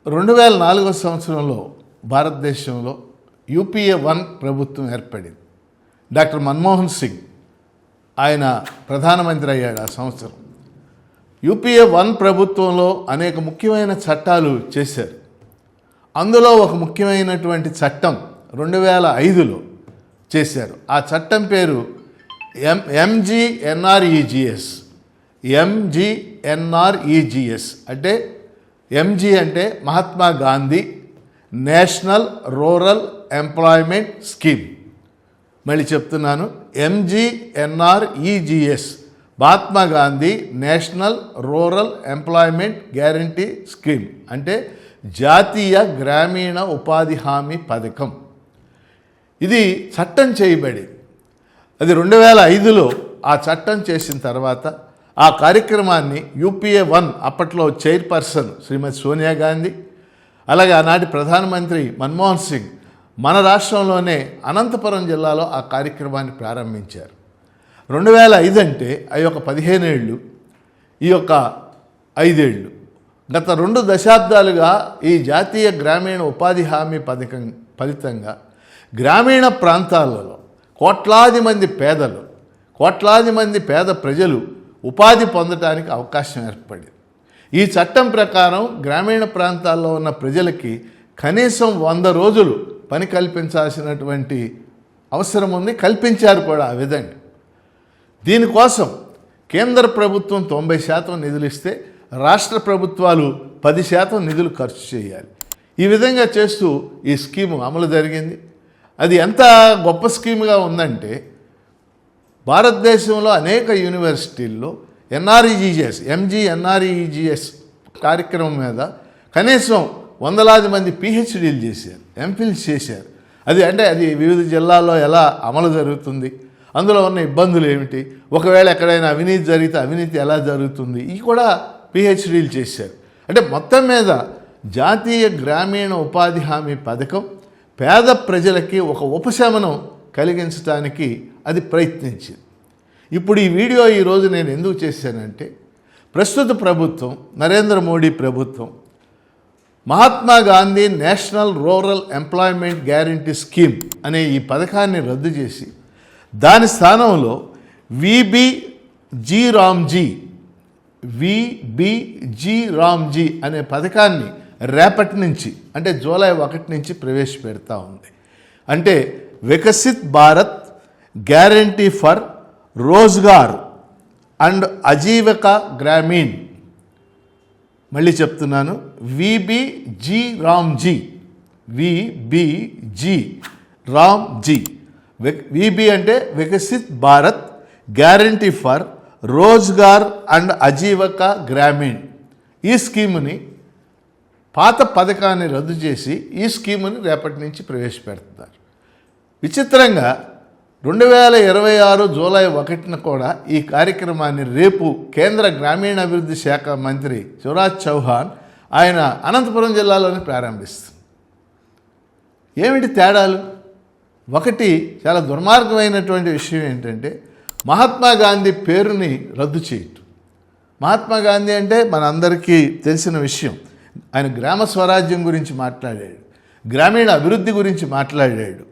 2004 సంవత్సరంలో భారతదేశంలో UPA-1 ప్రభుత్వం ఏర్పడింది. డాక్టర్ మన్మోహన్ సింగ్ ఆయన ప్రధానమంత్రి అయ్యాడు ఆ సంవత్సరం. UPA-1 ప్రభుత్వంలో అనేక ముఖ్యమైన చట్టాలు చేశారు. అందులో ఒక ముఖ్యమైనటువంటి చట్టం 2005లో చేశారు. ఆ చట్టం పేరు MGNREGS. MGNREGS అంటే MG అంటే Mahatma Gandhi national rural employment scheme. మళ్ళీ చెప్తున్నాను, MGNREGS Mahatma Gandhi national rural employment guarantee scheme అంటే జాతీయ గ్రామీణ ఉపాధి హామీ పథకం. ఇది చట్టం చేయబడి అది 2005లో ఆ చట్టం చేసిన తర్వాత ఆ కార్యక్రమాన్ని UPA-1 అప్పట్లో చైర్పర్సన్ శ్రీమతి సోనియా గాంధీ, అలాగే ఆనాటి ప్రధానమంత్రి మన్మోహన్ సింగ్ మన రాష్ట్రంలోనే అనంతపురం జిల్లాలో ఆ కార్యక్రమాన్ని ప్రారంభించారు. 2005 అంటే అవి ఒక 15 ఏళ్ళు, ఈ యొక్క 5 ఏళ్ళు. గత 2 దశాబ్దాలుగా ఈ జాతీయ గ్రామీణ ఉపాధి హామీ పథకం ఫలితంగా గ్రామీణ ప్రాంతాలలో కోట్లాది మంది పేద ప్రజలు ఉపాధి పొందడానికి అవకాశం ఏర్పడింది. ఈ చట్టం ప్రకారం గ్రామీణ ప్రాంతాల్లో ఉన్న ప్రజలకి కనీసం 100 రోజులు పని కల్పించాల్సినటువంటి అవసరం ఉంది, కల్పించారు కూడా ఆ విధంగా. దీనికోసం కేంద్ర ప్రభుత్వం 90% నిధులు ఇస్తే రాష్ట్ర ప్రభుత్వాలు 10% నిధులు ఖర్చు చేయాలి. ఈ విధంగా చేస్తూ ఈ స్కీము అమలు జరిగింది. అది ఎంత గొప్ప స్కీమ్గా ఉందంటే భారతదేశంలో అనేక యూనివర్సిటీల్లో MGNREGS కార్యక్రమం మీద కనీసం వందలాది మంది PhDలు చేశారు, MPhils చేశారు. అది వివిధ జిల్లాల్లో ఎలా అమలు జరుగుతుంది, అందులో ఉన్న ఇబ్బందులు ఏమిటి, ఒకవేళ ఎక్కడైనా అవినీతి జరిగితే అవినీతి ఎలా జరుగుతుంది, ఇవి కూడా PhDలు చేశారు. అంటే మొత్తం మీద జాతీయ గ్రామీణ ఉపాధి హామీ పథకం పేద ప్రజలకి ఒక ఉపశమనం కలిగించడానికి అది ప్రయత్నించింది. ఇప్పుడు ఈ వీడియో ఈరోజు నేను ఎందుకు చేశానంటే, ప్రస్తుత ప్రభుత్వం నరేంద్ర మోడీ ప్రభుత్వం Mahatma Gandhi national rural employment guarantee scheme అనే ఈ పథకాన్ని రద్దు చేసి దాని స్థానంలో VBG రామ్జీ అనే పథకాన్ని రేపటి నుంచి అంటే జూలై 1 నుంచి ప్రవేశపెడతా ఉంది. అంటే Viksit Bharat guarantee for Rozgar and Aajeevika Grameen. మళ్ళీ చెప్తున్నాను, VBG రామ్జీ. VB అంటే Viksit Bharat guarantee for Rozgar and Aajeevika Grameen. ఈ స్కీముని పాత పథకాన్ని రద్దు చేసి ఈ స్కీముని రేపటి నుంచి ప్రవేశపెడుతున్నారు. విచిత్రంగా 2026 జూలై 1న కూడా ఈ కార్యక్రమాన్ని రేపు కేంద్ర గ్రామీణాభివృద్ధి శాఖ మంత్రి శివరాజ్ చౌహాన్ ఆయన అనంతపురం జిల్లాలోనే ప్రారంభిస్తారు. ఏమిటి తేడాలు? ఒకటి, చాలా దుర్మార్గమైనటువంటి విషయం ఏంటంటే మహాత్మా గాంధీ పేరుని రద్దు చేయటం. మహాత్మా గాంధీ అంటే మనందరికీ తెలిసిన విషయం. ఆయన గ్రామ స్వరాజ్యం గురించి మాట్లాడాడు, గ్రామీణ అభివృద్ధి గురించి మాట్లాడాడు,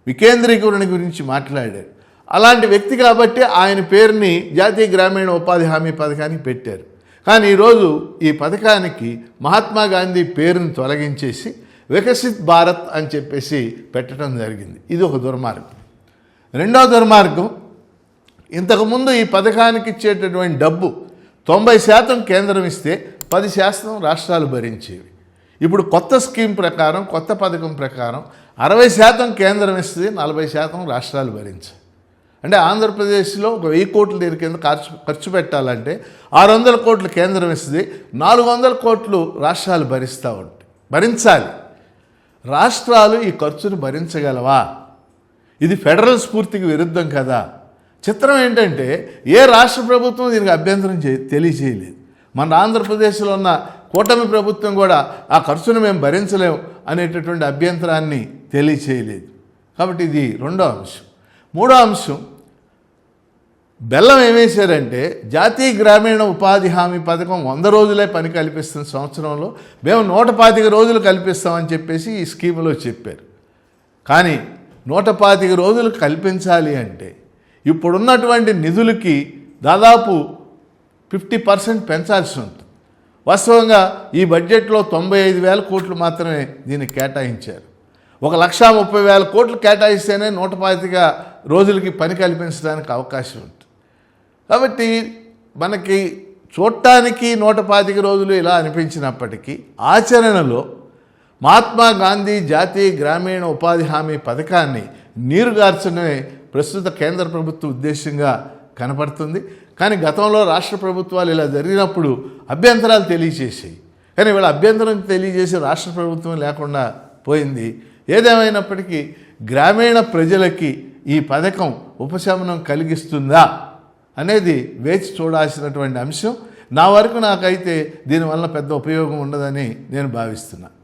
వికేంద్రీకరణ గురించి మాట్లాడాడు. అలాంటి వ్యక్తి కాబట్టి ఆయన పేరుని జాతీయ గ్రామీణ ఉపాధి హామీ పథకానికి పెట్టారు. కానీ ఈరోజు ఈ పథకానికి మహాత్మా గాంధీ పేరుని తొలగించేసి వికసిత్ భారత్ అని చెప్పేసి పెట్టడం జరిగింది. ఇది ఒక దుర్మార్గం. రెండో దుర్మార్గం, ఇంతకుముందు ఈ పథకానికి ఇచ్చేటటువంటి డబ్బు 90% కేంద్రం ఇస్తే 10% రాష్ట్రాలు భరించేవి. ఇప్పుడు కొత్త స్కీమ్ ప్రకారం, కొత్త పథకం ప్రకారం 60% కేంద్రం ఇస్తుంది, 40% రాష్ట్రాలు భరించాలి. అంటే ఆంధ్రప్రదేశ్లో ఒక 1000 కోట్ల దీని కింద ఖర్చు పెట్టాలంటే 600 కోట్లు కేంద్రం ఇస్తుంది, 400 కోట్లు రాష్ట్రాలు భరించాలి. రాష్ట్రాలు ఈ ఖర్చును భరించగలవా? ఇది ఫెడరల్ స్ఫూర్తికి విరుద్ధం కదా. చిత్రం ఏంటంటే ఏ రాష్ట్ర ప్రభుత్వం దీనికి అభ్యంతరం తెలియజేయలేదు. మన ఆంధ్రప్రదేశ్లో ఉన్న కూటమి ప్రభుత్వం కూడా ఆ ఖర్చును మేము భరించలేము అనేటటువంటి అభ్యంతరాన్ని తెలియచేయలేదు. కాబట్టి ఇది రెండో అంశం. మూడో అంశం, బెల్లం ఏమేశారంటే జాతీయ గ్రామీణ ఉపాధి హామీ పథకం 100 రోజులే పని కల్పిస్తున్న సంవత్సరంలో మేము 125 రోజులు కల్పిస్తామని చెప్పేసి ఈ స్కీములో చెప్పారు. కానీ 125 రోజులు కల్పించాలి అంటే ఇప్పుడున్నటువంటి నిధులకి దాదాపు 50% పెంచాల్సి ఉంటుంది. వాస్తవంగా ఈ బడ్జెట్లో 95,000 కోట్లు మాత్రమే దీన్ని కేటాయించారు. 1,30,000 కోట్లు కేటాయిస్తేనే 125 రోజులకి పని కల్పించడానికి అవకాశం ఉంటుంది. కాబట్టి మనకి చూడటానికి 125 రోజులు ఇలా అనిపించినప్పటికీ ఆచరణలో మహాత్మా గాంధీ జాతీయ గ్రామీణ ఉపాధి హామీ పథకాన్ని నీరుగార్చడమే ప్రస్తుత కేంద్ర ప్రభుత్వ ఉద్దేశంగా కనపడుతుంది. కానీ గతంలో రాష్ట్ర ప్రభుత్వాలు ఇలా జరిగినప్పుడు అభ్యంతరాలు తెలియజేసాయి. కానీ వీళ్ళ అభ్యంతరం తెలియజేసి రాష్ట్ర ప్రభుత్వం లేకుండా పోయింది. ఏదేమైనప్పటికీ గ్రామీణ ప్రజలకి ఈ పథకం ఉపశమనం కలిగిస్తుందా అనేది వేచి చూడాల్సినటువంటి అంశం. నా వరకు నాకైతే దీనివల్ల పెద్ద ఉపయోగం ఉండదని నేను భావిస్తున్నాను.